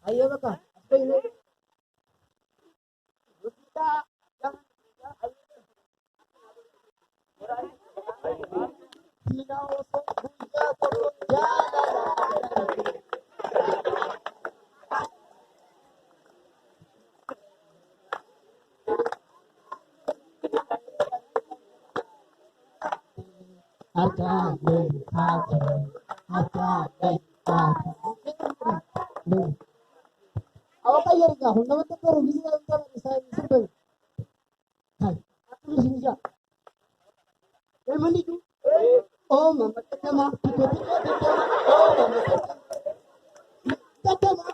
Ayo baka. Apa ini? Kita jangan tidak usah puja jangan. Ada awak ayo ka Honda mate ko bizi na utar sa simple hai atu bizi ja e mani tu oh mama tama tu oh mama tama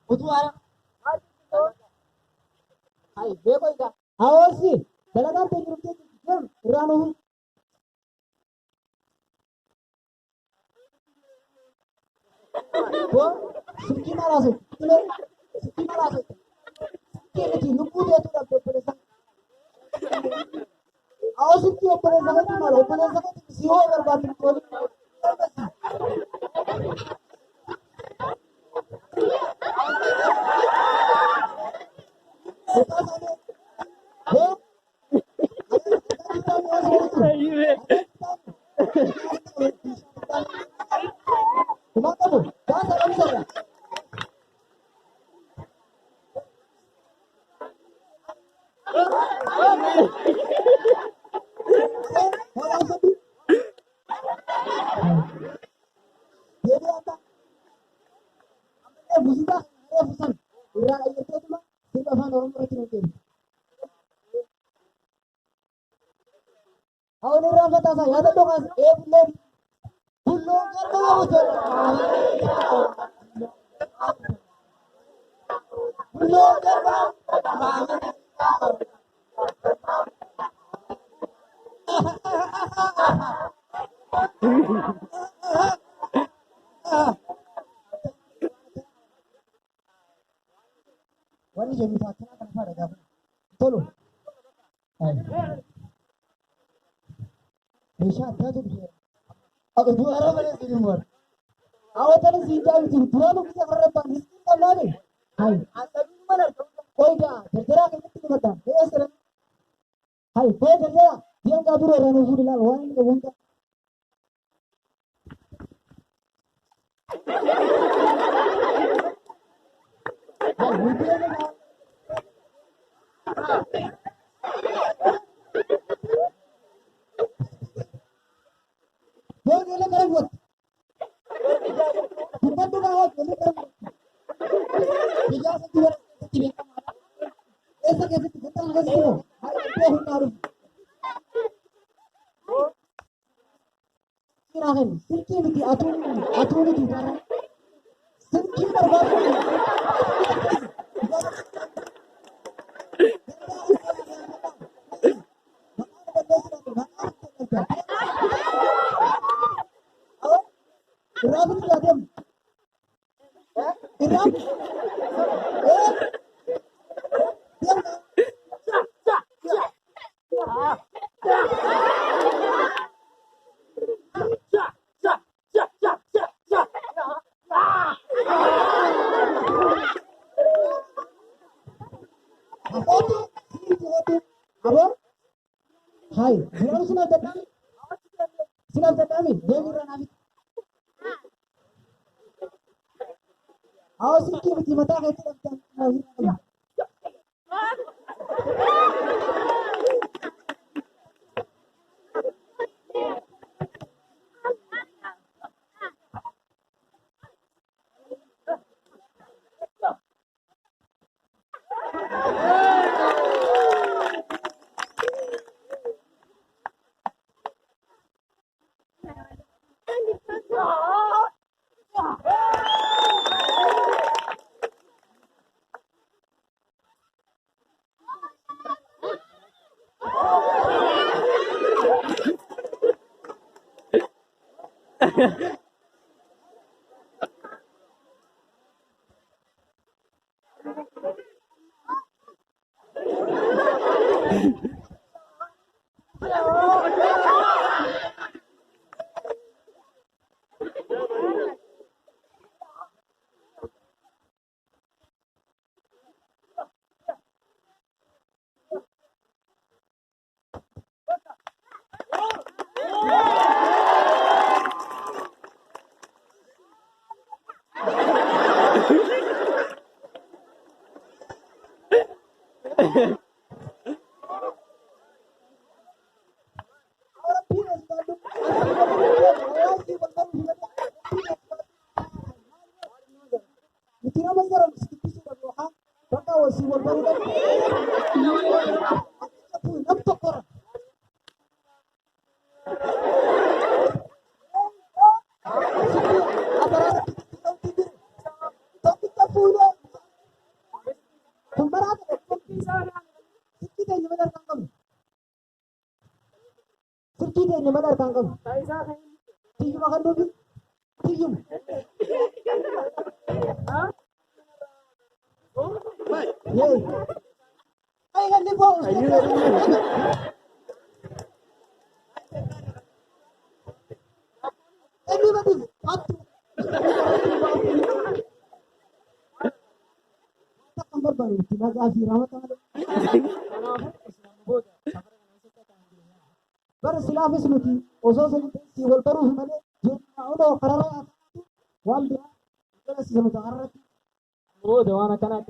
butuara hai bebo ida awasi dalaga te grup te jam rano ko suki mara se suki mara se ke ti nupu de tu da pere sa awasi ki pere sa ti mara pere sa ti si ho agar baat ko Awalnya rasa tasa ya ada dong bulan bulan kan mau bulan kan wani jadi fakir akan pada kapan tolong Bisa ada tuh bisa aku dua orang pada sini buat awal tadi sih jam itu dua lu bisa berdepan miskin kan lagi hai asal mana koi dah terserah kita tidak mata ya serang hai koi terserah dia nggak dulu orang usul lalu wani nggak buka hai mungkin ada dia gila kerja buat bukan tuh kawat gila kerja dia sekitar sekitar ऐसा कैसे कितना लगा इसको hai dia harus kirakan silki ini atu ini cara silki berbagai Irab itu ada Irab apa hai belum sudah datang dia bilang nanti awas sikit di mata kayak tidak Ahora pides, Mati. Mungkin apa sekarang sedikit sudah doa, maka wasi walbaru kan. Nampak orang. Apa rasa kita tidur? Tapi tak punya. Pemberat. Kita ini benar kangkang. Kita ini benar kangkang. Tiga makan dulu. Tiga. Yey. Ay kan libo. Ini berarti satu. Tak kamar baru. Tidak kasih rahmat Allah. Baru silafis muti. Oso si walbaru himane. Udah karara. Waldia. Kalau si sama karara. Oh, dewana kana.